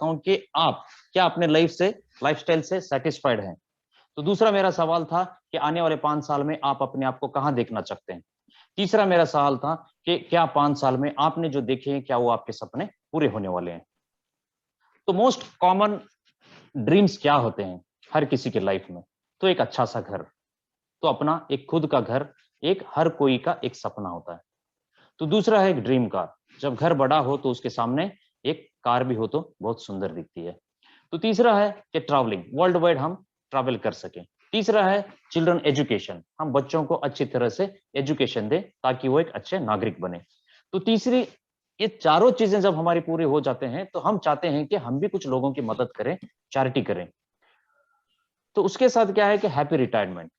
हूं कि आप क्या अपने लाइफस्टाइल से सेटिस्फाइड हैं। तो दूसरा मेरा सवाल था कि आने वाले 5 साल में आप अपने आप को कहां देखना चाहते हैं। तीसरा मेरा सवाल था कि क्या 5 साल में आपने जो देखे हैं क्या वो आपके सपने पूरे होने वाले हैं। तो मोस्ट कॉमन ड्रीम्स क्या होते हैं हर किसी के लाइफ में। तो एक अच्छा सा घर, तो अपना एक खुद का घर एक हर कोई का एक सपना होता है। तो दूसरा है एक ड्रीम कार, जब घर बड़ा हो तो उसके सामने एक कार भी हो तो बहुत सुंदर दिखती है। तो तीसरा है कि ट्रैवलिंग, वर्ल्ड वाइड हम ट्रैवल कर सकें। तीसरा है चिल्ड्रन एजुकेशन, हम बच्चों को अच्छी तरह से एजुकेशन दें ताकि वो एक अच्छे नागरिक बने। तो तीसरी, ये चारों चीजें जब हमारी पूरी हो जाते हैं तो हम चाहते हैं कि हम भी कुछ लोगों की मदद करें, चैरिटी करें। तो उसके साथ क्या है कि हैप्पी रिटायरमेंट।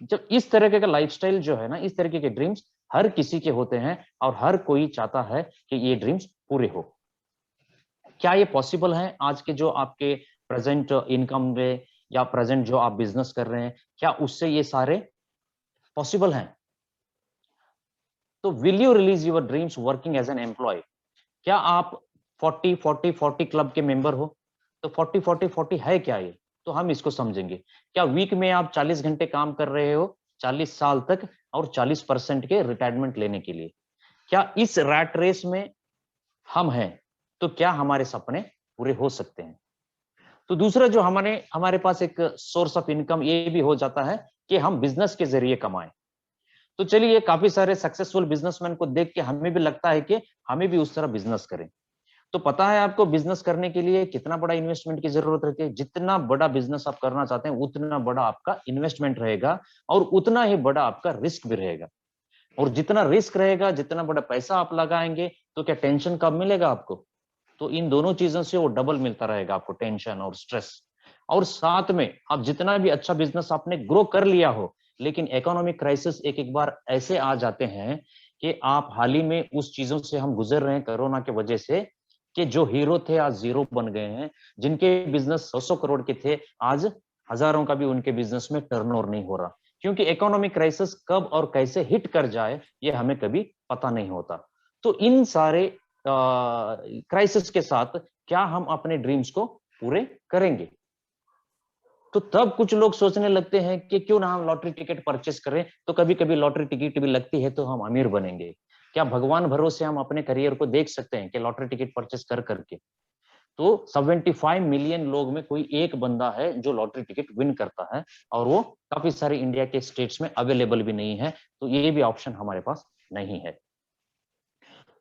जब इस तरह का लाइफस्टाइल जो है ना, इस तरीके के ड्रीम्स हर किसी के होते हैं और हर कोई चाहता है कि ये ड्रीम्स पूरे हो। क्या ये पॉसिबल है आज के जो आपके प्रेजेंट इनकम में या प्रेजेंट जो आप बिजनेस कर रहे हैं, क्या उससे ये सारे पॉसिबल हैं? तो will you realise your dreams working as an employee? क्या आप 40-40-40 क्लब के मेंबर हो? तो 40-40-40 है क्या ये? तो हम इसको समझेंगे। क्या वीक में आप 40 घंटे काम कर रहे हो 40 साल तक और 40% के रिटायरमेंट लेने के लिए? क्या इस रैट रेस में हम हैं? तो क्या हमारे सपने पूरे हो सकते हैं? तो दूसरा जो हमारे हमारे पास एक सोर्स ऑफ इनकम ये भी हो जाता है कि हम बिजनेस के जरिए कमाएं। तो चलिए, काफी सारे सक्सेसफुल बिजनेसमैन को देख के हमें भी लगता है कि हमें भी उस तरह बिजनेस करें। तो पता है आपको बिजनेस करने के लिए कितना बड़ा इन्वेस्टमेंट की जरूरत रहती है? जितना बड़ा बिजनेस आप करना चाहते हैं उतना बड़ा आपका इन्वेस्टमेंट रहेगा और उतना ही बड़ा आपका रिस्क भी रहेगा। और जितना रिस्क रहेगा, जितना बड़ा पैसा आप लगाएंगे, तो क्या टेंशन कब मिलेगा आपको? तो इन दोनों चीजों से वो डबल मिलता रहेगा आपको, टेंशन और स्ट्रेस। और साथ में आप जितना भी अच्छा बिजनेस आपने ग्रो कर लिया हो, लेकिन इकोनॉमिक क्राइसिस एक एक बार ऐसे आ जाते हैं कि आप हाल ही में उस चीजों से हम गुजर रहे हैं कोरोना के वजह से, कि जो हीरो थे आज जीरो बन गए हैं। जिनके बिजनेस 100 करोड़ के थे, आज हजारों का भी उनके बिजनेस में टर्नओवर नहीं हो रहा, क्योंकि इकोनॉमिक क्राइसिस कब और कैसे हिट कर जाए ये हमें कभी पता नहीं होता। तो इन सारे क्राइसिस के साथ क्या हम अपने ड्रीम्स को पूरे करेंगे? तो तब कुछ लोग सोचने लगते हैं कि क्यों ना हम लॉटरी टिकट परचेस करें। तो कभी कभी लॉटरी टिकट भी लगती है तो हम अमीर बनेंगे। क्या भगवान भरोसे हम अपने करियर को देख सकते हैं कि लॉटरी टिकट परचेस कर करके? तो 75 मिलियन लोग में कोई एक बंदा है जो लॉटरी टिकट विन करता है, और वो काफी सारे इंडिया के स्टेट्स में अवेलेबल भी नहीं है। तो ये भी ऑप्शन हमारे पास नहीं है।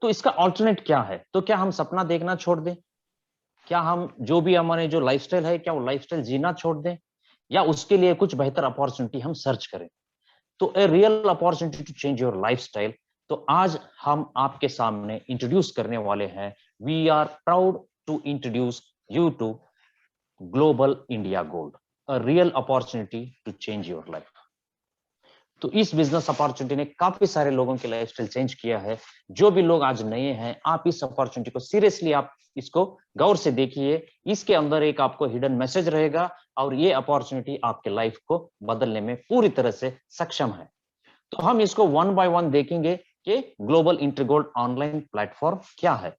तो इसका ऑल्टरनेट क्या है? तो क्या हम सपना देखना छोड़ दें? क्या हम जो भी हमारे जो लाइफस्टाइल है, क्या वो लाइफस्टाइल जीना छोड़ दें, या उसके लिए कुछ बेहतर अपॉर्चुनिटी हम सर्च करें? तो a real opportunity to change your lifestyle. तो आज हम आपके सामने इंट्रोड्यूस करने वाले हैं, we are proud to introduce you to global India gold, a real opportunity to change your life. तो इस बिजनेस अपॉर्चुनिटी ने काफी सारे लोगों की लाइफस्टाइल चेंज किया है। जो भी लोग आज नए हैं, आप इस अपॉर्चुनिटी को सीरियसली आप इसको गौर से देखिए। इसके अंदर एक आपको हिडन मैसेज रहेगा और ये अपॉर्चुनिटी आपके लाइफ को बदलने में पूरी तरह से सक्षम है। तो हम इसको वन बाय वन देखेंगे कि ग्लोबल इंटरगोल्ड ऑनलाइन प्लेटफॉर्म क्या है।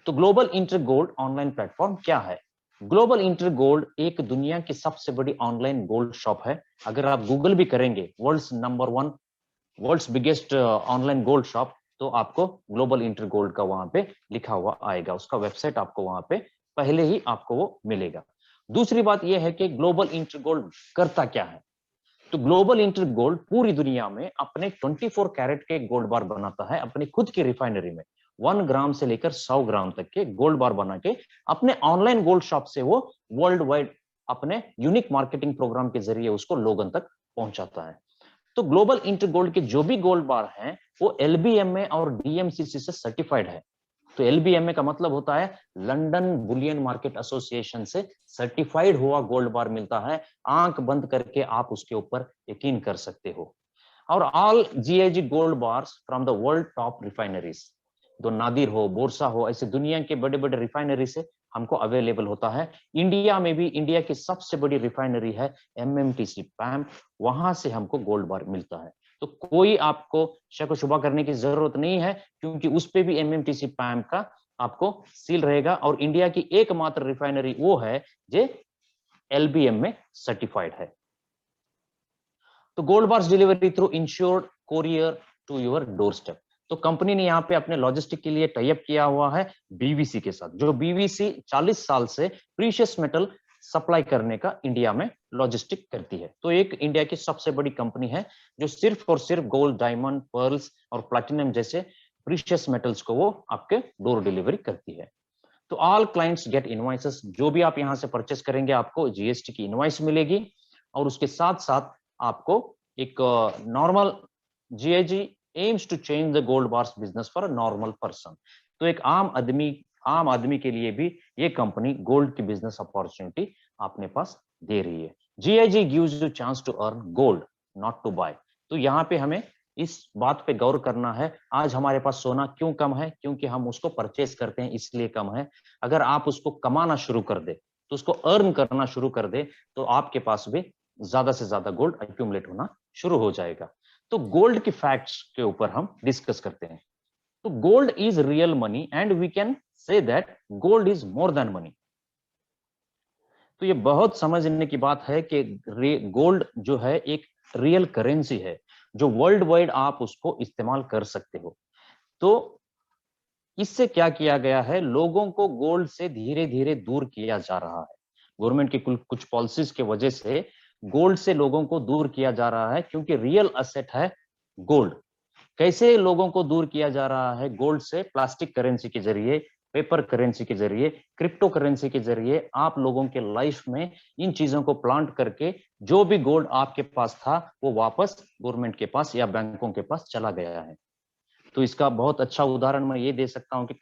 तो ग्लोबल इंटरगोल्ड ऑनलाइन प्लेटफॉर्म क्या है? ग्लोबल इंटरगोल्ड एक दुनिया की सबसे बड़ी ऑनलाइन गोल्ड शॉप है। अगर आप गूगल भी करेंगे world's number 1, world's biggest online gold shop, तो आपको ग्लोबल इंटर गोल्ड का वहां पे लिखा हुआ आएगा। उसका वेबसाइट आपको वहां पे पहले ही आपको वो मिलेगा। दूसरी बात यह है कि ग्लोबल इंटर गोल्ड करता क्या है। तो ग्लोबल इंटर गोल्ड पूरी दुनिया में अपने 24 कैरेट के गोल्ड बार बनाता है, अपनी खुद की रिफाइनरी में 1 ग्राम से लेकर 100 ग्राम तक के गोल्ड बार बना के अपने ऑनलाइन गोल्ड शॉप से वो वर्ल्ड वाइड अपने यूनिक मार्केटिंग प्रोग्राम के जरिए उसको लोगों तक पहुंचाता है। तो ग्लोबल इंटर गोल्ड के जो भी गोल्ड बार हैं वो एलबीएमए और डीएमसीसी से सर्टिफाइड है। तो एलबीएमए का मतलब होता है लंदन बुलियन मार्केट एसोसिएशन से सर्टिफाइड हुआ गोल्ड बार मिलता है। आंख बंद करके आप उसके ऊपर यकीन कर सकते हो। और all GIG gold bars from the world top refineries, तो नादिर हो, बोरसा हो, ऐसे दुनिया के बड़े बड़े रिफाइनरी से हमको अवेलेबल होता है। इंडिया में भी इंडिया की सबसे बड़ी रिफाइनरी है एमएमटीसी पैम, वहां से हमको गोल्ड बार मिलता है। तो कोई आपको शक शुबा करने की जरूरत नहीं है, क्योंकि उस पे भी एमएमटीसी पैम का आपको सील रहेगा, और इंडिया की एकमात्र रिफाइनरी वो है जो LBM में सर्टिफाइड है। तो gold bars delivery through insured courier to your door step. तो कंपनी ने यहाँ पे अपने लॉजिस्टिक के लिए टाई अप किया हुआ है बीवीसी के साथ, जो बीवीसी 40 साल से प्रीशियस मेटल सप्लाई करने का इंडिया में लॉजिस्टिक करती है। तो एक इंडिया की सबसे बड़ी कंपनी है जो सिर्फ और सिर्फ गोल्ड, डायमंड, पर्ल्स और प्लैटिनम जैसे प्रीशियस मेटल्स को वो आपके डोर डिलीवरी करती है। तो ऑल क्लाइंट्स गेट इनवॉइसेस, जो भी आप यहाँ से परचेस करेंगे आपको जीएसटी की इनवॉइस मिलेगी, और उसके साथ साथ आपको एक normal GIG aims to change the gold bars business for a normal person. तो एक आम आदमी के लिए भी ये कंपनी गोल्ड की बिजनेस अपॉर्चुनिटी अपने पास दे रही है। GIG gives you chance to earn gold, not to buy. तो यहाँ पे हमें इस बात पे गौर करना है, आज हमारे पास सोना क्यों कम है? क्योंकि हम उसको परचेस करते हैं इसलिए कम है। अगर आप उसको कमाना शुरू कर दे, तो उसको अर्न करना शुरू कर दे, तो आपके पास भी ज्यादा से ज्यादा गोल्ड एक्यूमुलेट होना शुरू हो जाएगा। तो गोल्ड की फैक्ट्स के ऊपर हम डिस्कस करते हैं। तो gold is real money and we can say that gold is more than money. तो ये बहुत समझने की बात है कि गोल्ड जो है एक रियल करेंसी है, जो वर्ल्ड वाइड आप उसको इस्तेमाल कर सकते हो। तो इससे क्या किया गया है, लोगों को गोल्ड से धीरे धीरे दूर किया जा रहा है। गवर्नमेंट की कुछ पॉलिसीज के वजह से गोल्ड से लोगों को दूर किया जा रहा है, क्योंकि रियल असेट है गोल्ड। कैसे लोगों को दूर किया जा रहा है गोल्ड से? प्लास्टिक करेंसी के जरिए, पेपर करेंसी के जरिए, क्रिप्टो करेंसी के जरिए आप लोगों के लाइफ में इन चीजों को प्लांट करके जो भी गोल्ड आपके पास था वो वापस गवर्नमेंट के पास या बैंकों के पास चला गया है। तो इसका बहुत अच्छा उदाहरण मैं ये दे सकता हूं कि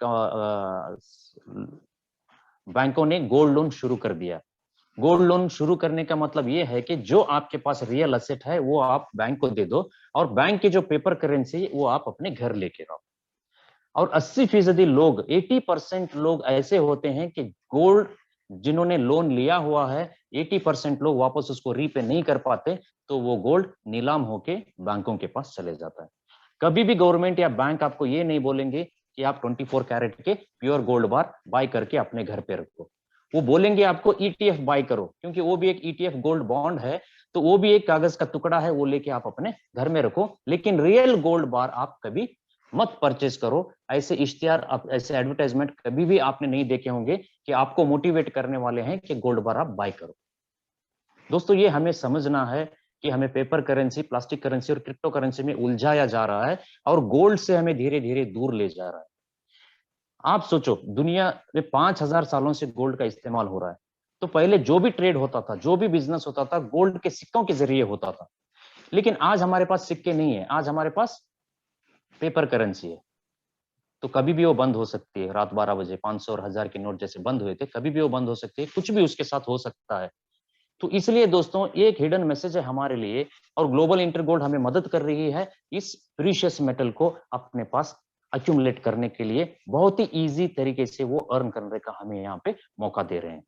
बैंकों ने गोल्ड लोन शुरू कर दिया। गोल्ड लोन शुरू करने का मतलब ये है कि जो आपके पास रियल एसेट है वो आप बैंक को दे दो, और बैंक की जो पेपर करेंसी वो आप अपने घर लेके आओ। और 80% लोग, 80% लोग ऐसे होते हैं कि गोल्ड जिन्होंने लोन लिया हुआ है, 80% लोग वापस उसको रीपे नहीं कर पाते, तो वो गोल्ड नीलाम होके बैंकों के पास चले जाता है। कभी भी गवर्नमेंट या बैंक आपको ये नहीं बोलेंगे कि आप 24 कैरेट के प्योर गोल्ड बार बाय करके अपने घर पे रखो। वो बोलेंगे आपको ईटीएफ बाय करो, क्योंकि वो भी एक ईटीएफ गोल्ड बॉन्ड है, तो वो भी एक कागज का टुकड़ा है, वो लेके आप अपने घर में रखो। लेकिन रियल गोल्ड बार आप कभी मत परचेज करो। ऐसे इश्तिहार, ऐसे एडवर्टाइजमेंट कभी भी आपने नहीं देखे होंगे कि आपको मोटिवेट करने वाले हैं कि गोल्ड बार आप बाय करो। दोस्तों, ये हमें समझना है कि हमें पेपर करेंसी, प्लास्टिक करेंसी और क्रिप्टो करेंसी में उलझाया जा रहा है, और गोल्ड से हमें धीरे धीरे दूर ले जा रहा है। आप सोचो, दुनिया में 5000 सालों से गोल्ड का इस्तेमाल हो रहा है। तो पहले जो भी ट्रेड होता था, जो भी बिजनेस होता था, गोल्ड के सिक्कों के जरिए होता था। लेकिन आज हमारे पास सिक्के नहीं है, आज हमारे पास पेपर करेंसी है। तो कभी भी वो बंद हो सकती है। रात 12 बजे 500 और 1000 के नोट जैसे बंद हुए थे, कभी भी वो बंद हो सकती है, कुछ भी उसके साथ हो सकता है। तो इसलिए दोस्तों, एक हिडन मैसेज है हमारे लिए, और ग्लोबल इंटरगोल्ड हमें मदद कर रही है इस प्रीशियस मेटल को अपने पास अक्यूमुलेट करने के लिए। बहुत ही इजी तरीके से वो अर्न करने का हमें यहाँ पे मौका दे रहे हैं।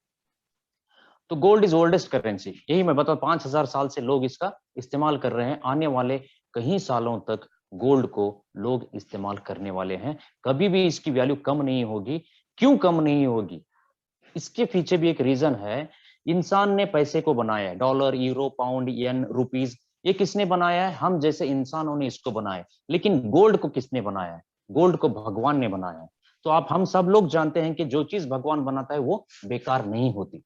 तो गोल्ड इज ओल्डेस्ट करेंसी, यही मैं बता, 5000 साल से लोग इसका इस्तेमाल कर रहे हैं। आने वाले कई सालों तक गोल्ड को लोग इस्तेमाल करने वाले हैं। कभी भी इसकी वैल्यू कम नहीं होगी। क्यों कम नहीं होगी? इसके पीछे भी एक रीजन है। इंसान ने पैसे को बनाया है, डॉलर, यूरो, पाउंड, येन, रुपीज, ये किसने बनाया है? हम जैसे इंसानों ने इसको बनाया है। लेकिन गोल्ड को किसने बनाया है? गोल्ड को भगवान ने बनाया है। तो आप हम सब लोग जानते हैं कि जो चीज भगवान बनाता है वो बेकार नहीं होती।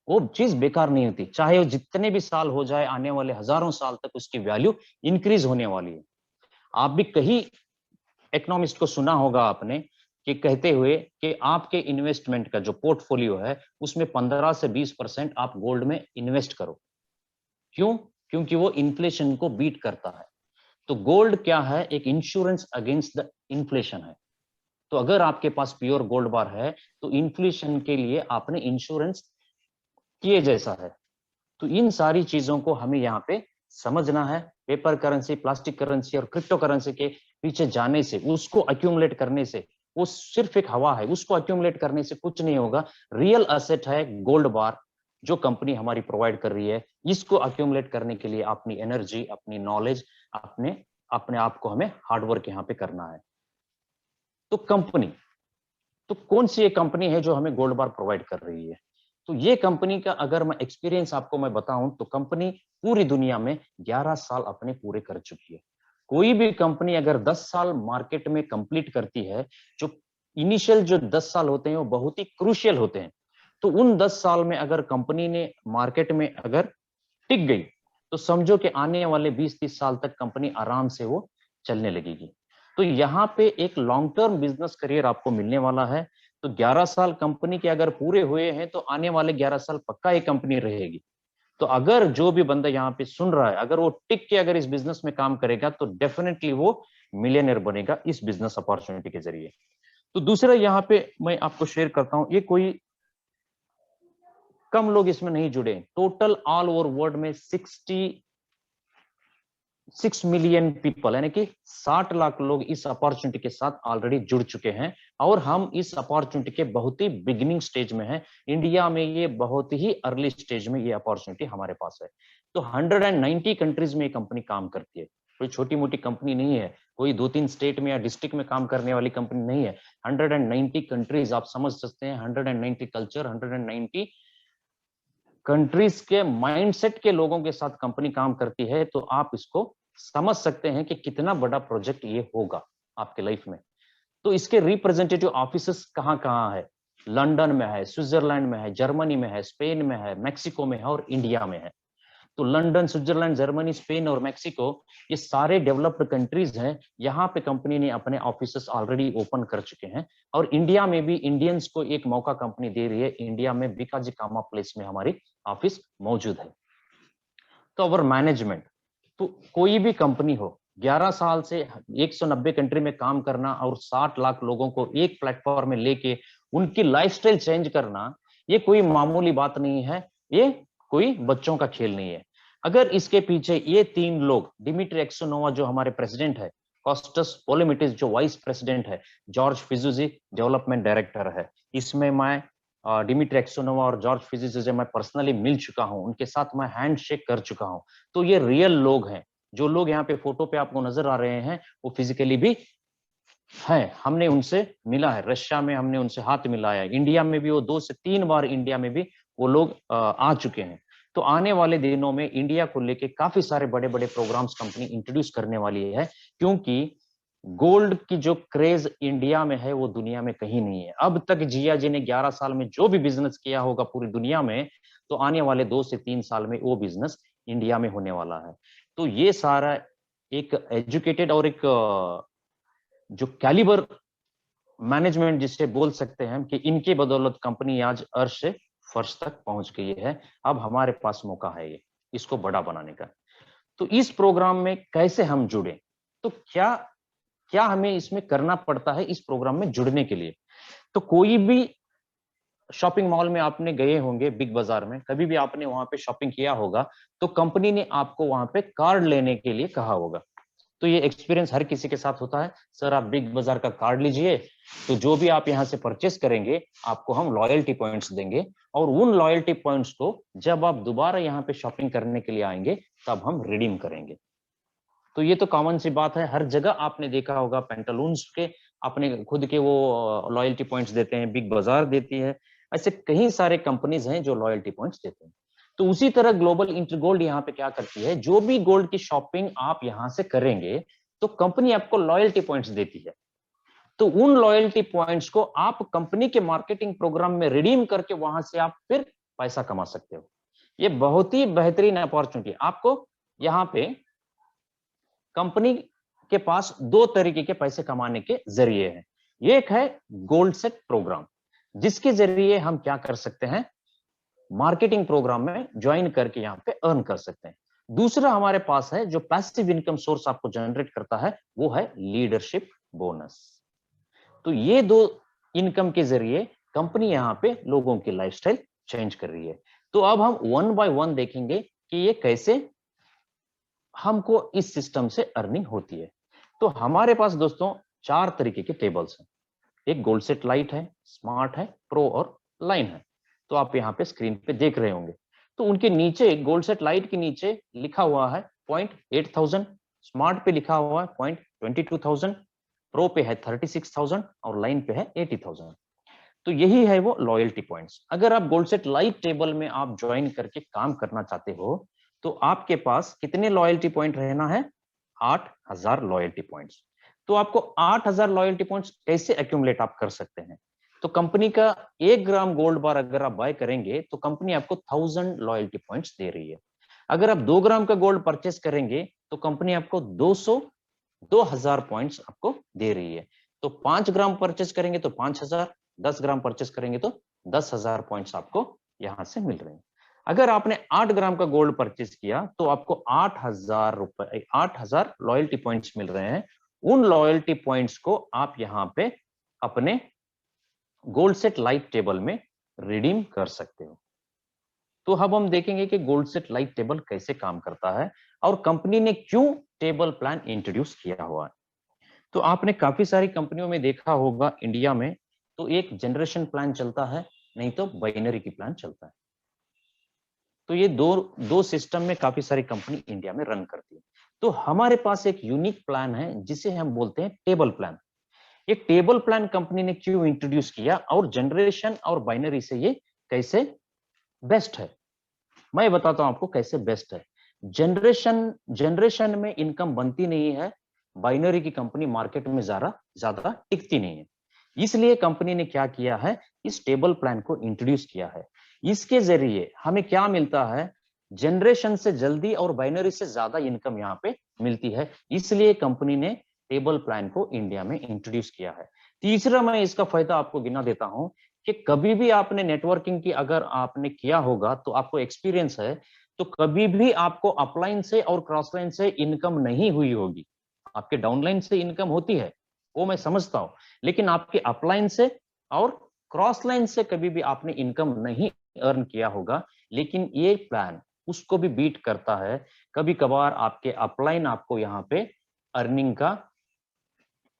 वो चीज बेकार नहीं होती, चाहे वो जितने भी साल हो जाए, आने वाले हजारों साल तक उसकी वैल्यू इंक्रीज होने वाली है। आप भी कहीं इकोनॉमिस्ट को सुना होगा आपने कि कहते हुए कि आपके इन्वेस्टमेंट का जो पोर्टफोलियो है उसमें 15 से 20% आप गोल्ड में इन्वेस्ट करो। क्यों? क्योंकि वो इन्फ्लेशन को बीट करता है। तो गोल्ड क्या है? एक इंश्योरेंस अगेंस्ट द इन्फ्लेशन है। तो अगर आपके पास प्योर गोल्ड बार है, तो इन्फ्लेशन के लिए आपने इंश्योरेंस किए जैसा है। तो इन सारी चीजों को हमें यहाँ पे समझना है। पेपर करेंसी, प्लास्टिक करेंसी और क्रिप्टो करेंसी के पीछे जाने से, उसको अक्यूमुलेट करने से, वो सिर्फ एक हवा है, उसको अक्यूमुलेट करने से कुछ नहीं होगा। रियल एसेट है गोल्ड बार, जो कंपनी हमारी प्रोवाइड कर रही है। इसको अक्यूमुलेट करने के लिए अपनी एनर्जी, अपनी नॉलेज, अपने अपने आप को हमें हार्डवर्क यहाँ पे करना है। तो कंपनी तो कौन सी ये कंपनी है जो हमें गोल्ड बार प्रोवाइड कर रही है? तो ये कंपनी का अगर मैं एक्सपीरियंस आपको मैं बताऊं तो कंपनी पूरी दुनिया में 11 साल अपने पूरे कर चुकी है। कोई भी कंपनी अगर 10 साल मार्केट में कंप्लीट करती है, जो इनिशियल जो 10 साल होते हैं वो बहुत ही क्रूशियल होते हैं। तो उन 10 साल में अगर कंपनी ने मार्केट में अगर टिक गई, तो समझो कि आने वाले 20-30 साल तक कंपनी आराम से वो चलने लगेगी। तो यहाँ पे एक लॉन्ग टर्म बिजनेस करियर आपको मिलने वाला है। तो 11 साल कंपनी के अगर पूरे हुए हैं तो आने वाले 11 साल पक्का ये कंपनी रहेगी। तो अगर जो भी बंदा यहाँ पे सुन रहा है, अगर वो टिक के अगर इस बिजनेस में काम करेगा तो डेफिनेटली वो मिलियनर बनेगा इस बिजनेस अपॉर्चुनिटी के जरिए। तो दूसरा यहाँ पे मैं आपको शेयर करता हूँ, ये कोई कम लोग इसमें नहीं जुड़े। टोटल ऑल ओवर वर्ल्ड में 66 मिलियन पीपल यानी कि 60 लाख लोग इस अपॉर्चुनिटी के साथ ऑलरेडी जुड़ चुके हैं। और हम इस अपॉर्चुनिटी के बहुत ही बिगिनिंग स्टेज में हैं। इंडिया में ये बहुत ही अर्ली स्टेज में ये अपॉर्चुनिटी हमारे पास है। तो 190 कंट्रीज में ये कंपनी काम करती है। कोई छोटी मोटी कंपनी नहीं है, कोई 2-3 स्टेट में या डिस्ट्रिक्ट में काम करने वाली कंपनी नहीं है। 190 कंट्रीज, आप समझ सकते हैं 190 कल्चर, 190 कंट्रीज के माइंडसेट के लोगों के साथ कंपनी काम करती है। तो आप इसको समझ सकते हैं कि कितना बड़ा प्रोजेक्ट ये होगा आपके लाइफ में। तो इसके रिप्रेजेंटेटिव ऑफिसेस कहाँ कहाँ है? लंदन में है, स्विट्जरलैंड में है, जर्मनी में है, स्पेन में है, मैक्सिको में है और इंडिया में है। तो लंदन, स्विट्जरलैंड, जर्मनी, स्पेन और मैक्सिको, ये सारे डेवलप्ड कंट्रीज हैं। यहाँ पे कंपनी ने अपने ऑफिसेस ऑलरेडी ओपन कर चुके हैं। और इंडिया में भी इंडियंस को एक मौका कंपनी दे रही है। इंडिया में बीकाजी कामा प्लेस में हमारी ऑफिस मौजूद है। तो अवर मैनेजमेंट, तो कोई भी कंपनी हो, 11 साल से 190 कंट्री में काम करना और 60 लाख लोगों को एक प्लेटफॉर्म में लेके उनकी लाइफस्टाइल चेंज करना, ये कोई मामूली बात नहीं है। ये कोई बच्चों का खेल नहीं है। अगर इसके पीछे ये 3 लोग, डिमित्री एक्सोनोवा जो हमारे प्रेसिडेंट है, कॉस्टस पोलिमिटिस जो वाइस प्रेसिडेंट है, जॉर्ज फिजुजी डेवलपमेंट डायरेक्टर है, इसमें मैं डिमित्री एक्सोनोवा और जॉर्ज फिजुजी से मैं पर्सनली मिल चुका हूं, उनके साथ मैं हैंड शेक कर चुका हूं। तो ये रियल लोग हैं। जो लोग यहाँ पे फोटो पे आपको नजर आ रहे हैं वो फिजिकली भी हैं। हमने उनसे मिला है, रशिया में हमने उनसे हाथ मिलाया है, इंडिया में भी वो 2 से 3 बार इंडिया में भी वो लोग आ चुके हैं। तो आने वाले दिनों में इंडिया को लेके काफी सारे बड़े बड़े प्रोग्राम्स कंपनी इंट्रोड्यूस करने वाली है। क्योंकि गोल्ड की जो क्रेज इंडिया में है वो दुनिया में कहीं नहीं है। अब तक जिया जी ने 11 साल में जो भी बिजनेस किया होगा पूरी दुनिया में, तो आने वाले 2 से 3 साल में वो बिजनेस इंडिया में होने वाला है। तो ये सारा एक एजुकेटेड और एक जो कैलिबर मैनेजमेंट जिसे बोल सकते हैं कि इनके बदौलत कंपनी आज अर्श से फर्श तक पहुंच गई है। अब हमारे पास मौका है ये इसको बड़ा बनाने का। तो इस प्रोग्राम में कैसे हम जुड़े? तो क्या क्या हमें इसमें करना पड़ता है इस प्रोग्राम में जुड़ने के लिए? तो कोई भी शॉपिंग मॉल में आपने गए होंगे, बिग बाजार में कभी भी आपने वहां पे शॉपिंग किया होगा, तो कंपनी ने आपको वहां पे कार्ड लेने के लिए कहा होगा। तो ये एक्सपीरियंस हर किसी के साथ होता है, सर आप बिग बाजार का कार्ड लीजिए, तो जो भी आप यहाँ से परचेस करेंगे आपको हम लॉयल्टी पॉइंट्स देंगे, और उन लॉयल्टी पॉइंट्स को जब आप दोबारा यहाँ पे शॉपिंग करने के लिए आएंगे तब हम रिडीम करेंगे। तो ये तो कॉमन सी बात है, हर जगह आपने देखा होगा। पेंटालून्स के अपने खुद के वो लॉयल्टी पॉइंट्स देते हैं, बिग बाजार देती है, ऐसे कई सारे कंपनीज हैं जो लॉयल्टी पॉइंट्स देते हैं। तो उसी तरह ग्लोबल इंटरगोल्ड यहाँ पे क्या करती है, जो भी गोल्ड की शॉपिंग आप यहाँ से करेंगे तो कंपनी आपको लॉयल्टी पॉइंट्स देती है। तो उन लॉयल्टी पॉइंट्स को आप कंपनी के मार्केटिंग प्रोग्राम में रिडीम करके वहां से आप फिर पैसा कमा सकते हो। ये बहुत ही बेहतरीन अपॉर्चुनिटी। आपको यहाँ पे कंपनी के पास 2 तरीके के पैसे कमाने के जरिए हैं। एक है गोल्ड सेट प्रोग्राम, जिसके जरिए हम क्या कर सकते हैं, मार्केटिंग प्रोग्राम में ज्वाइन करके यहाँ पे अर्न कर सकते हैं। दूसरा हमारे पास है जो पैसिव इनकम सोर्स आपको जनरेट करता है, वो है लीडरशिप बोनस। तो ये 2 इनकम के जरिए कंपनी यहाँ पे लोगों की लाइफस्टाइल चेंज कर रही है। तो अब हम 1 बाय 1 देखेंगे कि ये कैसे हमको इस सिस्टम से अर्निंग होती है। तो हमारे पास दोस्तों 4 तरीके के टेबल्स हैं। एक गोल्ड सेट लाइट है, स्मार्ट है, प्रो और लाइन है। तो आप यहाँ पे स्क्रीन पे देख रहे होंगे। तो उनके नीचे गोल्ड सेट लाइट के नीचे लिखा हुआ है 0.8,000, स्मार्ट पे लिखा हुआ है 0.22,000, प्रो पे है 36,000 और लाइन पे है 80,000। तो यही है वो लॉयल्टी पॉइंट्स। अगर आप गोल्डसेट लाइव टेबल में आप ज्वाइन करके काम करना चाहते हो तो आपके पास कितने लॉयल्टी पॉइंट रहना है? 8000 लॉयल्टी पॉइंट्स। तो आपको 8000 लॉयल्टी पॉइंट्स कैसे एक्यूमुलेट आप कर सकते हैं? तो कंपनी का 1 ग्राम गोल्ड बार अगर आप बाय करेंगे तो कंपनी आपको 1000 लॉयल्टी पॉइंट्स दे रही है। अगर आप 2 ग्राम का गोल्ड परचेस करेंगे तो कंपनी आपको 2000 पॉइंट्स आपको दे रही है। तो 5 ग्राम परचेस करेंगे तो 5000, 10 ग्राम परचेस करेंगे तो 10,000 पॉइंट्स आपको यहां से मिल रहे हैं। अगर आपने 8 ग्राम का गोल्ड परचेस किया तो आपको 8000 रुपए 8000 लॉयल्टी पॉइंट्स मिल रहे हैं। उन लॉयल्टी पॉइंट्स को आप यहां पे अपने गोल्ड सेट लाइव टेबल में रिडीम कर सकते हो। तो अब हम देखेंगे कि गोल्ड सेट लाइव टेबल कैसे काम करता है और कंपनी ने क्यों टेबल प्लान इंट्रोड्यूस किया हुआ है। तो आपने काफी सारी कंपनियों में देखा होगा इंडिया में, तो एक जनरेशन प्लान चलता है, नहीं तो बाइनरी की प्लान चलता है। तो ये दो दो सिस्टम में काफी सारी कंपनी इंडिया में रन करती है। तो हमारे पास एक यूनिक प्लान है जिसे हम बोलते हैं टेबल प्लान। ये टेबल प्लान कंपनी ने क्यों इंट्रोड्यूस किया और जनरेशन और बाइनरी से ये कैसे बेस्ट है, मैं बताता हूं आपको कैसे बेस्ट है। जनरेशन में इनकम बनती नहीं है, बाइनरी की कंपनी मार्केट में ज्यादा टिकती नहीं है। इसलिए कंपनी ने क्या किया है, इस टेबल प्लान को इंट्रोड्यूस किया है। इसके जरिए हमें क्या मिलता है, जनरेशन से जल्दी और बाइनरी से ज्यादा इनकम यहाँ पे मिलती है। इसलिए कंपनी ने टेबल प्लान को इंडिया में इंट्रोड्यूस किया है। तीसरा, मैं इसका फायदा आपको गिना देता हूं कि कभी भी आपने नेटवर्किंग की अगर आपने किया होगा तो आपको एक्सपीरियंस है, तो कभी भी आपको अपलाइन से और क्रॉसलाइन से इनकम नहीं हुई होगी। आपके डाउनलाइन से इनकम होती है, वो मैं समझता हूं, लेकिन आपके अपलाइन से और क्रॉस लाइन से कभी भी आपने इनकम नहीं अर्न किया होगा। लेकिन ये प्लान उसको भी बीट करता है। कभी कभार आपके अपलाइन आपको यहाँ पे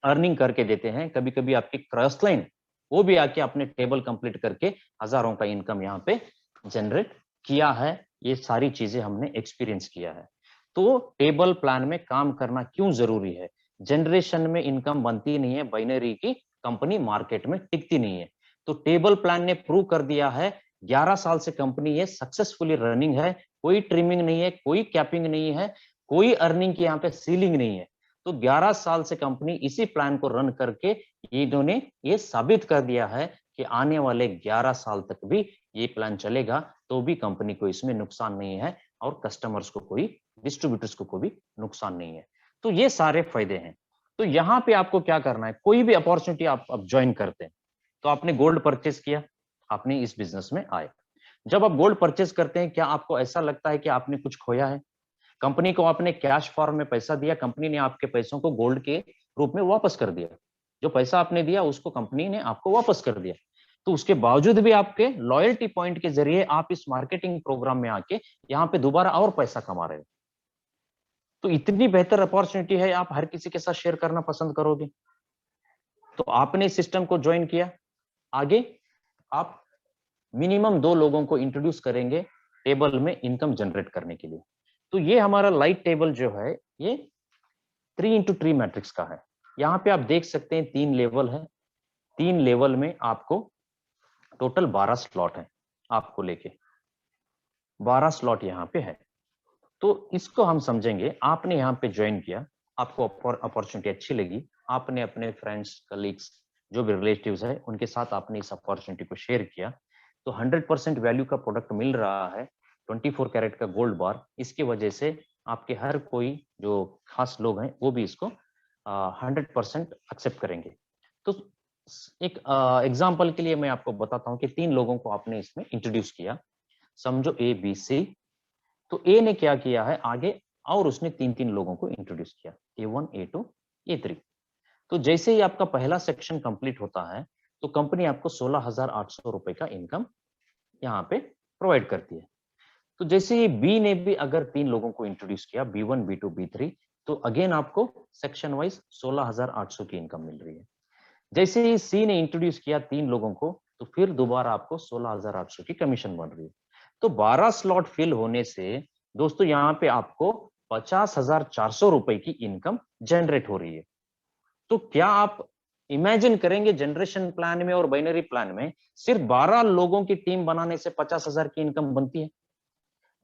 अर्निंग करके देते हैं, कभी कभी आपकी क्रॉस लाइन वो भी आके अपने टेबल कंप्लीट करके हजारों का इनकम यहाँ पे जनरेट किया है। ये सारी चीजें हमने एक्सपीरियंस किया है। तो टेबल प्लान में काम करना क्यों जरूरी है? जनरेशन में इनकम बनती नहीं है, बाइनरी की कंपनी मार्केट में टिकती नहीं है। तो टेबल प्लान ने प्रूव कर दिया है, 11 साल से कंपनी ये सक्सेसफुली रनिंग है। कोई ट्रिमिंग नहीं है, कोई कैपिंग नहीं है, कोई अर्निंग की यहाँ पे सीलिंग नहीं है। तो 11 साल से कंपनी इसी प्लान को रन करके इन्होंने ये साबित कर दिया है कि आने वाले 11 साल तक भी ये प्लान चलेगा, तो भी कंपनी को इसमें नुकसान नहीं है और कस्टमर्स को कोई, डिस्ट्रीब्यूटर्स को कोई नुकसान नहीं है। तो ये सारे फायदे हैं। तो यहाँ पे आपको क्या करना है, कोई भी अपॉर्चुनिटी आप ज्वाइन करते हैं, तो आपने गोल्ड परचेस किया, आपने इस बिजनेस में आए। जब आप गोल्ड परचेस करते हैं, क्या आपको ऐसा लगता है कि आपने कुछ खोया है? कंपनी को आपने कैश फॉर्म में पैसा दिया, कंपनी ने आपके पैसों को गोल्ड के रूप में वापस कर दिया। जो पैसा आपने दिया उसको कंपनी ने आपको वापस कर दिया। तो उसके बावजूद भी आपके लॉयल्टी पॉइंट के जरिए आप इस मार्केटिंग प्रोग्राम में आके यहाँ पे दोबारा और पैसा कमा रहे हो। तो इतनी बेहतर अपॉर्चुनिटी है, आप हर किसी के साथ शेयर करना पसंद करोगे। तो आपने इस सिस्टम को ज्वाइन किया, आगे आप मिनिमम 2 लोगों को इंट्रोड्यूस करेंगे टेबल में इनकम जनरेट करने के लिए। तो ये हमारा लाइट टेबल जो है ये 3x3 मैट्रिक्स का है। यहाँ पे आप देख सकते हैं 3 लेवल है। 3 लेवल में आपको टोटल 12 स्लॉट है, आपको लेके 12 स्लॉट यहाँ पे है। तो इसको हम समझेंगे। आपने यहाँ पे ज्वाइन किया, आपको अपॉर्चुनिटी अच्छी लगी, आपने अपने फ्रेंड्स, कलीग्स, जो भी रिलेटिव्स है उनके साथ आपने इस अपॉर्चुनिटी को शेयर किया। तो 100% वैल्यू का प्रोडक्ट मिल रहा है, 24 कैरेट का गोल्ड बार। इसकी वजह से आपके हर कोई जो खास लोग हैं वो भी इसको 100% एक्सेप्ट करेंगे। तो एक एग्जाम्पल के लिए मैं आपको बताता हूँ कि 3 लोगों को आपने इसमें इंट्रोड्यूस किया, समझो ए बी सी। तो ए ने क्या किया है आगे, और उसने 3 लोगों को इंट्रोड्यूस किया, A1, A2, A3। तो जैसे ही आपका पहला सेक्शन कंप्लीट होता है तो कंपनी आपको 16,800 रुपए का इनकम यहाँ पे प्रोवाइड करती है। तो जैसे ही बी ने भी अगर 3 लोगों को इंट्रोड्यूस किया, B1, B2, B3, तो अगेन आपको सेक्शन वाइज 16,800 की इनकम मिल रही है। जैसे ही सी ने इंट्रोड्यूस किया 3 लोगों को, तो फिर दोबारा आपको 16,800 की कमीशन बन रही है। तो 12 स्लॉट फिल होने से दोस्तों यहाँ पे आपको 50,400 रुपए की इनकम जनरेट हो रही है। तो क्या आप इमेजिन करेंगे जनरेशन प्लान में और बाइनरी प्लान में सिर्फ 12 लोगों की टीम बनाने से 50,000 की इनकम बनती है।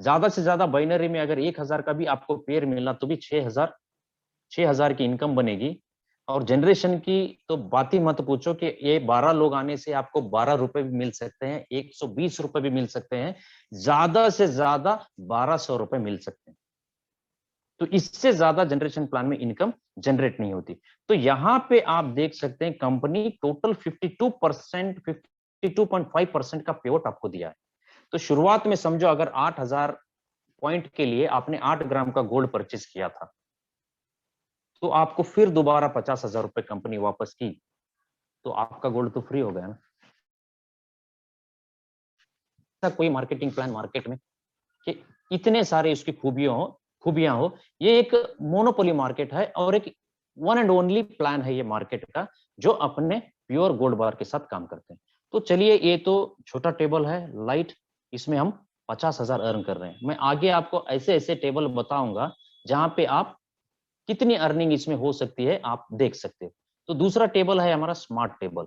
ज्यादा से ज्यादा बाइनरी में अगर 1,000 का भी आपको पेयर मिला तो भी 6,000 की इनकम बनेगी। और जनरेशन की तो बात ही मत पूछो कि ये 12 लोग आने से आपको 12 रुपए भी मिल सकते हैं, 120 रुपए भी मिल सकते हैं, ज्यादा से ज्यादा 1200 रुपए मिल सकते हैं। तो इससे ज्यादा जनरेशन प्लान में इनकम जनरेट नहीं होती। तो यहां पे आप देख सकते हैं कंपनी टोटल 52%, 52.5% का पेआउट आपको दिया है। तो शुरुआत में समझो अगर 8,000 पॉइंट के लिए आपने 8 ग्राम का गोल्ड परचेस किया था, तो आपको फिर दोबारा 50,000 रुपए कंपनी वापस की, तो आपका गोल्ड तो फ्री हो गया ना। कोई मार्केटिंग प्लान मार्केट में कि इतने सारे इसकी खूबियां हो, ये एक मोनोपोली मार्केट है और एक वन एंड ओनली प्लान है ये मार्केट का, जो अपने प्योर गोल्ड बार के साथ काम करते हैं। तो चलिए, ये तो छोटा टेबल है लाइट, इसमें हम 50,000 अर्न कर रहे हैं। मैं आगे आपको ऐसे ऐसे टेबल बताऊंगा जहां पे आप कितनी अर्निंग इसमें हो सकती है आप देख सकते हो। तो दूसरा टेबल है हमारा स्मार्ट टेबल,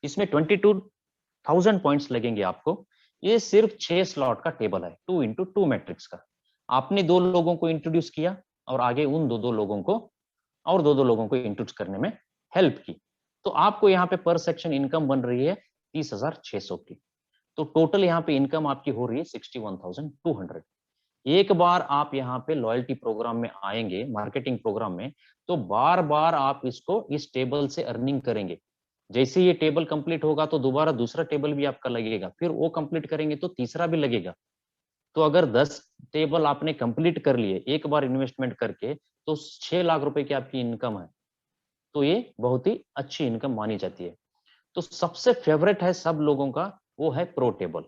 इसमें 22,000 पॉइंट्स लगेंगे आपको। ये सिर्फ 6 स्लॉट का टेबल है, 2x2 मैट्रिक्स का। आपने 2 लोगों को इंट्रोड्यूस किया और आगे उन दो लोगों को और दो लोगों को इंट्रोड्यूस करने में हेल्प की, तो आपको यहाँ पे पर सेक्शन इनकम बन रही है 30,600 की। तो टोटल यहाँ पे इनकम आपकी हो रही है 61,200। एक बार आप यहाँ पे लॉयल्टी प्रोग्राम में आएंगे, मार्केटिंग प्रोग्राम में, तो बार बार आप इसको इस टेबल से अर्निंग करेंगे। जैसे ये टेबल कंप्लीट होगा तो दोबारा दूसरा टेबल भी आपका लगेगा, फिर वो कंप्लीट करेंगे तो तीसरा भी लगेगा। तो अगर 10 टेबल आपने कंप्लीट कर लिए एक बार इन्वेस्टमेंट करके, तो 6 लाख रुपए की आपकी इनकम है। तो ये बहुत ही अच्छी इनकम मानी जाती है। तो सबसे फेवरेट है सब लोगों का, वो है pro table,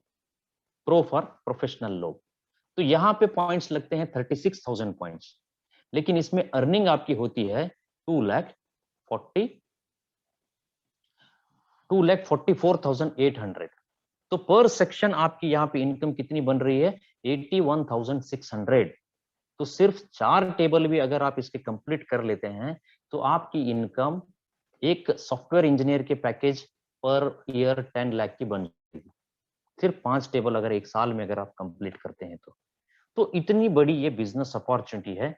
pro for professional लोग। तो यहाँ पे पॉइंट्स लगते हैं 36,000 पॉइंट्स, लेकिन इसमें अर्निंग आपकी होती है 2,44,800। तो पर सेक्शन आपकी यहाँ पे इनकम कितनी बन रही है 81,600। तो सिर्फ 4 टेबल भी अगर आप इसके कंप्लीट कर लेते हैं तो आपकी इनकम एक सॉफ्टवेयर इंजीनियर के पैकेज पर ईयर 10 लाख की बन जाएगी। सिर्फ 5 टेबल अगर एक साल में अगर आप कंप्लीट करते हैं तो इतनी बड़ी ये बिजनेस अपॉर्चुनिटी है।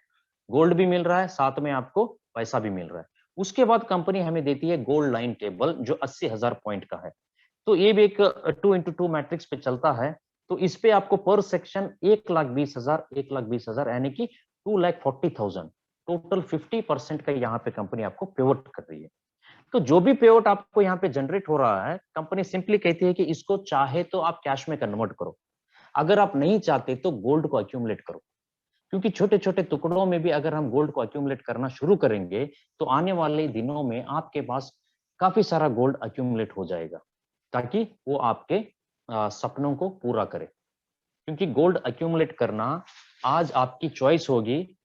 गोल्ड भी मिल रहा है, साथ में आपको पैसा भी मिल रहा है। उसके बाद कंपनी हमें देती है गोल्ड लाइन टेबल, जो 80,000 पॉइंट का है। तो ये भी एक 2x2 मैट्रिक्स पे चलता है। तो इस पे आपको पर सेक्शन 1,20,000 यानी कि 2,40,000, टोटल 50% का यहाँ पे कंपनी आपको पेवट कर रही है। तो जो भी पेआउट आपको यहाँ पे जनरेट हो रहा है, कंपनी सिंपली कहती है कि इसको चाहे तो आप कैश में कन्वर्ट करो, अगर आप नहीं चाहते तो गोल्ड को अक्यूमुलेट करो। क्योंकि छोटे छोटे टुकड़ों में भी अगर हम गोल्ड को अक्यूमुलेट करना शुरू करेंगे तो आने वाले दिनों में आपके पास काफी सारा गोल्ड अक्यूमुलेट हो जाएगा, ताकि वो आपके सपनों को पूरा करे। क्योंकि गोल्ड अक्यूमुलेट करना आज आपकी चॉइस होगी,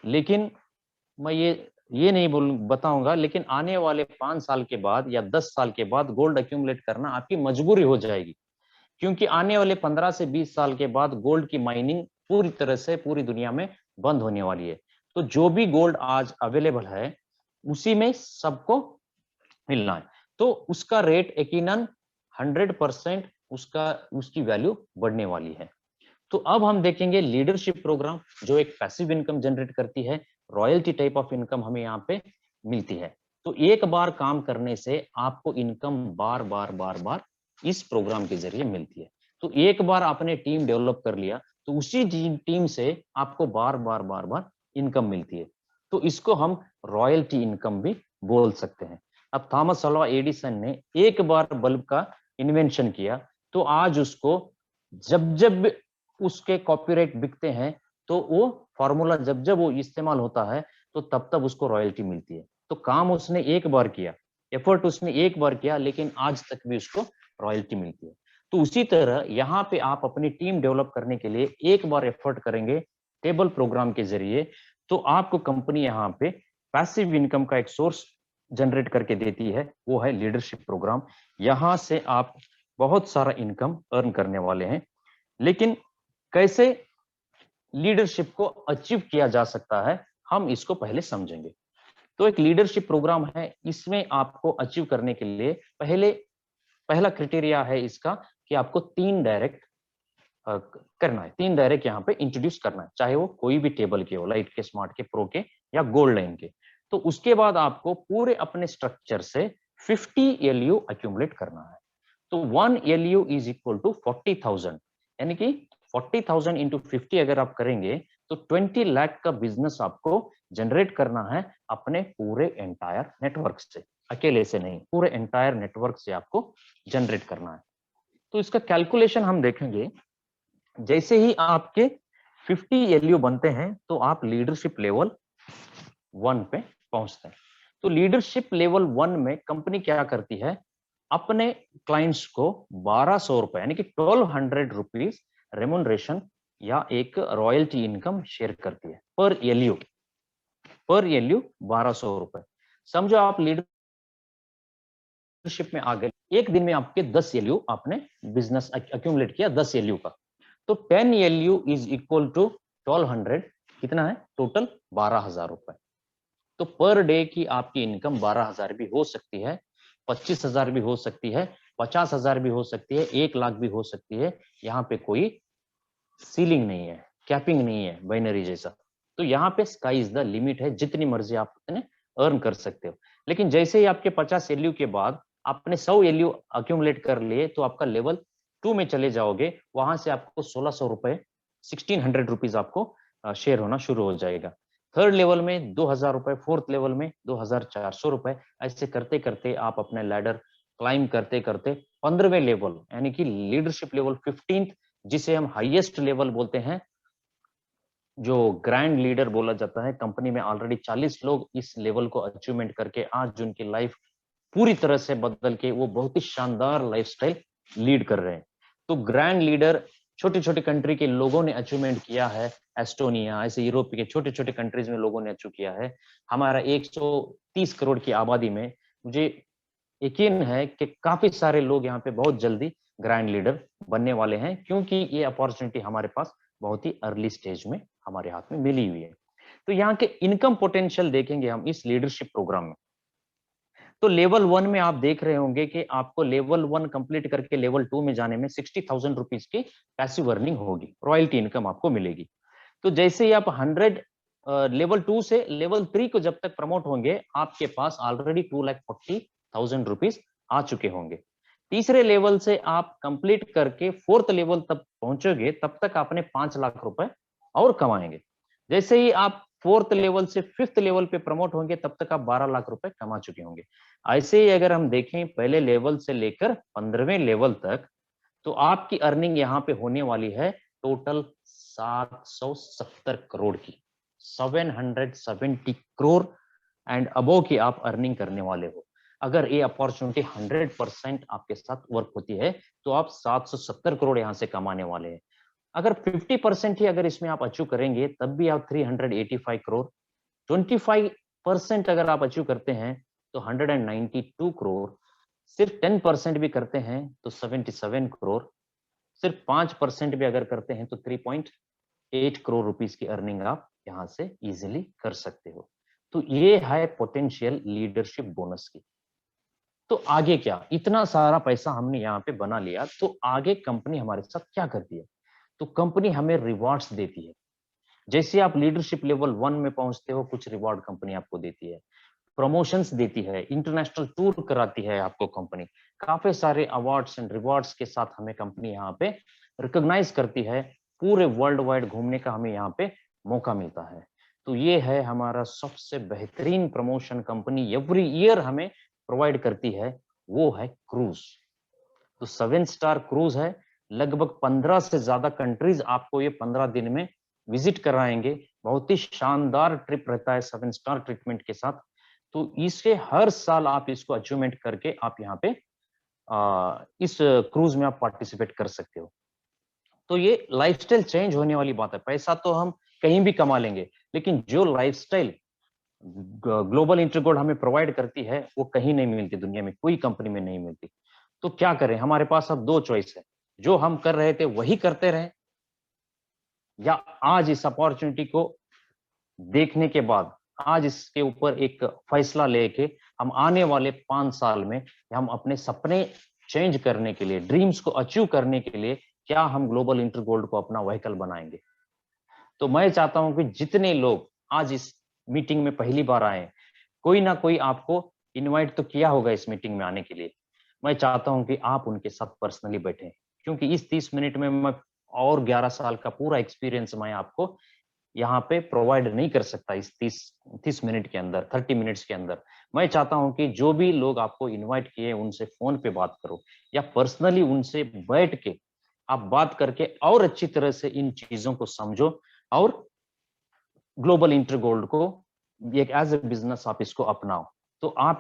लेकिन मैं ये नहीं बताऊंगा, लेकिन आने वाले 5 साल के बाद या 10 साल के बाद गोल्ड अक्यूमुलेट करना आपकी मजबूरी हो जाएगी। क्योंकि आने वाले 15 से 20 साल के बाद गोल्ड की माइनिंग पूरी तरह से पूरी दुनिया में बंद होने वाली है। तो जो भी गोल्ड आज अवेलेबल है उसी में सबको मिलना है। तो उसका रेट यकीनन 100% उसकी वैल्यू बढ़ने वाली है। तो अब हम देखेंगे लीडरशिप प्रोग्राम, जो एक पैसिव इनकम जनरेट करती है, रॉयल्टी टाइप ऑफ इनकम हमें यहाँ पे मिलती है। तो एक बार काम करने से आपको इनकम बार बार बार बार इस प्रोग्राम के जरिए मिलती है। तो एक बार आपने टीम डेवलप कर लिया तो उसी टीम से आपको बार बार बार बार इनकम मिलती है। तो इसको हम रॉयल्टी इनकम भी बोल सकते हैं। अब थॉमस अल्वा एडिसन ने एक बार बल्ब का इन्वेंशन किया, तो आज उसको जब जब उसके कॉपीराइट बिकते हैं तो वो फॉर्मूला जब जब वो इस्तेमाल होता है तो तब तब उसको रॉयल्टी मिलती है। तो काम उसने एक बार किया, एफर्ट उसने एक बार किया, लेकिन आज तक भी उसको रॉयल्टी मिलती है। तो उसी तरह यहाँ पे आप अपनी टीम डेवलप करने के लिए एक बार एफर्ट करेंगे टेबल प्रोग्राम के जरिए, तो आपको कंपनी यहाँ पे पैसिव इनकम का एक सोर्स जनरेट करके देती है, वो है लीडरशिप प्रोग्राम। यहाँ से आप बहुत सारा इनकम अर्न करने वाले हैं। लेकिन कैसे लीडरशिप को अचीव किया जा सकता है, हम इसको पहले समझेंगे। तो एक लीडरशिप प्रोग्राम है, इसमें आपको अचीव करने के लिए पहला क्राइटेरिया है इसका कि आपको 3 डायरेक्ट करना है, 3 डायरेक्ट यहाँ पे इंट्रोड्यूस करना है, चाहे वो कोई भी टेबल के हो, लाइट के, स्मार्ट के, प्रो के या गोल्ड लाइन के। तो उसके बाद आपको पूरे अपने स्ट्रक्चर से 50 LU अक्यूमुलेट करना है। तो 1 LU इज इक्वल टू 40,000, यानी कि 40,000 इंटू 50 अगर आप करेंगे तो 20 लाख का बिजनेस आपको जनरेट करना है अपने पूरे एंटायर नेटवर्क से, अकेले से नहीं, पूरे एंटायर नेटवर्क से आपको जनरेट करना है। तो इसका कैलकुलेशन हम देखेंगे, जैसे ही आपके 50 LU बनते हैं तो आप लीडरशिप लेवल 1 पे पहुंचते हैं। तो लीडरशिप लेवल 1 में कंपनी क्या करती है, अपने क्लाइंट्स को 1200 रुपए यानी कि 1200 रुपीज रेमुनरेशन या एक रॉयल्टी इनकम शेयर करती है पर LU 1200 रुपए। समझो आप लीडरशिप में आ गए, एक दिन में आपके 10 LU आपने बिजनेस अक्यूमुलेट किया 10 LU का, तो 10 LU इज इक्वल टू 1200, कितना है टोटल 12,000 रुपए। तो पर डे की आपकी इनकम 12,000 भी हो सकती है, 25,000 भी हो सकती है, 50,000 भी हो सकती है, 1 लाख भी हो सकती है। यहाँ पे कोई सीलिंग नहीं है, कैपिंग नहीं है बाइनरी जैसा। तो यहाँ पे स्काई इज द लिमिट है, जितनी मर्जी आप उतने अर्न कर सकते हो। लेकिन जैसे ही आपके 50 LU के बाद आपने 100 LU अक्यूमुलेट कर लिए तो आपका लेवल 2 में चले जाओगे, वहां से आपको 1600 रुपए 1600 रुपीज आपको शेयर होना शुरू हो जाएगा। थर्ड लेवल में 2,000 रुपए, फोर्थ लेवल में 2,400 रुपए, ऐसे करते करते आप अपने लैडर क्लाइम करते करते 15वें लेवल यानी कि लीडरशिप लेवल 15th, जिसे हम हाईएस्ट लेवल बोलते हैं, जो ग्रैंड लीडर बोला जाता है। कंपनी में ऑलरेडी 40 लोग इस लेवल को अचीवमेंट करके आज उनकी लाइफ पूरी तरह से बदल के वो बहुत ही शानदार लाइफस्टाइल लीड कर रहे हैं। तो ग्रैंड लीडर छोटी छोटी कंट्री के लोगों ने अचीवमेंट किया है, एस्टोनिया, ऐसे यूरोप के छोटे छोटे कंट्रीज में लोगों ने अचीव किया है। हमारा 130 करोड़ की आबादी में मुझे यकीन है कि काफी सारे लोग यहाँ पे बहुत जल्दी ग्रैंड लीडर बनने वाले हैं, क्योंकि ये अपॉर्चुनिटी हमारे पास बहुत ही अर्ली स्टेज में हमारे हाथ में मिली हुई है। तो यहाँ के इनकम पोटेंशियल देखेंगे हम इस लीडरशिप प्रोग्राम में। तो लेवल 1 में आप देख रहे होंगे कि आपको लेवल 1 कंप्लीट करके लेवल 2 में जाने में 60,000 रुपीज की पैसिव अर्निंग होगी, रॉयल्टी इनकम आपको मिलेगी। तो जैसे ही आप 100 लेवल 2 से लेवल 3 को जब तक प्रमोट होंगे, आपके पास ऑलरेडी 2,40,000 रुपीज आ चुके होंगे। तीसरे लेवल से आप कंप्लीट करके फोर्थ लेवल तब पहुंचोगे, तब तक आपने 5 लाख रुपए और कमाएंगे। जैसे ही आप फोर्थ लेवल से फिफ्थ लेवल पे प्रमोट होंगे, तब तक आप 12 लाख रुपए कमा चुके होंगे। ऐसे ही अगर हम देखें पहले लेवल से लेकर 15वें लेवल तक, तो आपकी अर्निंग यहाँ पे होने वाली है टोटल 770 करोड़ की, 770 करोड़ एंड अबो की आप अर्निंग करने वाले हो। अगर ये अपॉर्चुनिटी 100% आपके साथ वर्क होती है तो आप 770 करोड़ यहाँ से कमाने वाले हैं। अगर 50% ही अगर इसमें आप अचीव करेंगे तब भी आप 385 करोड़, 25% अगर आप अचीव करते हैं तो 192 करोड़, सिर्फ 10% भी करते हैं तो 77 करोड़, सिर्फ 5% भी अगर करते हैं तो 3.8 करोड़ रुपीस की अर्निंग आप यहां से इजीली कर सकते हो। तो ये है पोटेंशियल लीडरशिप बोनस की। तो आगे क्या, इतना सारा पैसा हमने यहाँ पे बना लिया, तो आगे कंपनी हमारे साथ क्या करती है? तो कंपनी हमें रिवॉर्ड्स देती है। जैसे आप लीडरशिप लेवल 1 में पहुंचते हो, कुछ रिवॉर्ड कंपनी आपको देती है, प्रमोशंस देती है, इंटरनेशनल टूर कराती है आपको कंपनी, काफी सारे अवार्ड्स एंड रिवॉर्ड्स के साथ हमें कंपनी यहाँ पे रिकॉग्नाइज करती है, पूरे वर्ल्ड वाइड घूमने का हमें यहाँ पे मौका मिलता है। तो ये है हमारा सबसे बेहतरीन प्रमोशन कंपनी एवरी ईयर हमें प्रोवाइड करती है, वो है क्रूज। तो 7 स्टार क्रूज है, लगभग 15 से ज्यादा कंट्रीज आपको ये 15 दिन में विजिट कराएंगे। बहुत ही शानदार ट्रिप रहता है 7 स्टार ट्रीटमेंट के साथ। तो इसके हर साल आप इसको अचीवमेंट करके आप यहाँ पे इस क्रूज में आप पार्टिसिपेट कर सकते हो। तो ये लाइफस्टाइल चेंज होने वाली बात है। पैसा तो हम कहीं भी कमा लेंगे, लेकिन जो लाइफस्टाइल ग्लोबल इंटरगोल्ड हमें प्रोवाइड करती है वो कहीं नहीं मिलती, दुनिया में कोई कंपनी में नहीं मिलती। तो क्या करें, हमारे पास अब 2 चॉइस है, जो हम कर रहे थे वही करते रहें, या आज इस अपॉर्चुनिटी को देखने के बाद आज इसके ऊपर एक फैसला लेके हम आने वाले 5 साल में हम अपने सपने चेंज करने के लिए, ड्रीम्स को अचीव करने के लिए क्या हम ग्लोबल इंटर गोल्ड को अपना व्हीकल बनाएंगे। तो मैं चाहता हूं कि जितने लोग आज इस मीटिंग में पहली बार आए, कोई ना कोई आपको इनवाइट तो किया होगा इस मीटिंग में आने के लिए। मैं चाहता हूं कि आप उनके साथ पर्सनली बैठें, क्योंकि इस 30 मिनट में मैं और 11 साल का पूरा एक्सपीरियंस मैं आपको यहाँ पे प्रोवाइड नहीं कर सकता इस 30 मिनट के अंदर, 30 मिनट्स के अंदर। मैं चाहता हूं कि जो भी लोग आपको इनवाइट किए उनसे फोन पे बात करो या पर्सनली उनसे बैठ के आप बात करके और अच्छी तरह से इन चीजों को समझो और ग्लोबल इंटर गोल्ड को एक एज ए बिजनेस आप इसको अपनाओ। तो आपकी